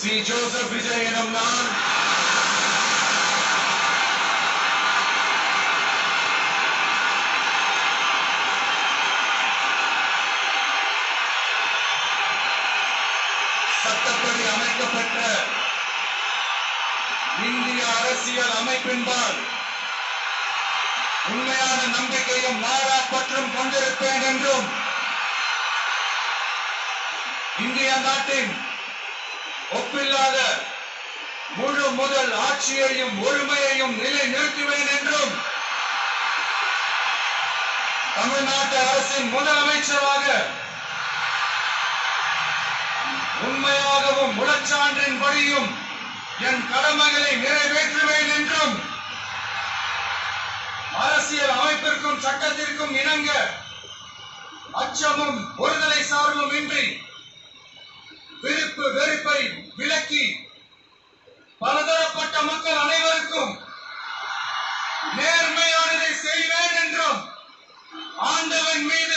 C Joseph Vijay எனும் நான் சட்டப்படி அமைக்கப்பட்ட இந்திய அரசியல் அமைப்பின்பால் உண்மையான நம்பிக்கையும் நாடாப்பற்றும் கொண்டிருப்பேன் என்றும் இந்திய நாட்டின் ஒப்பில்லாத முழு முதல் ஆட்சியையும் ஒருமையையும் நிலைநிறுத்துவேன் என்றும் தமிழ்நாட்டு அரசின் முதலமைச்சராக உண்மையாகவும் முழச்சான்றின்படியும் என் கடமைகளை நிறைவேற்றுவேன் என்றும் அரசியல் அமைப்பிற்கும் சட்டத்திற்கும் இணங்க அச்சமும் ஒருதலை சார்பும் இன்றி விருப்பு வெறுப்பை விலக்கி பலதரப்பட்ட மக்கள் அனைவருக்கும் நேர்மையானதை செய்வேன் என்றும் ஆண்டவன் மீது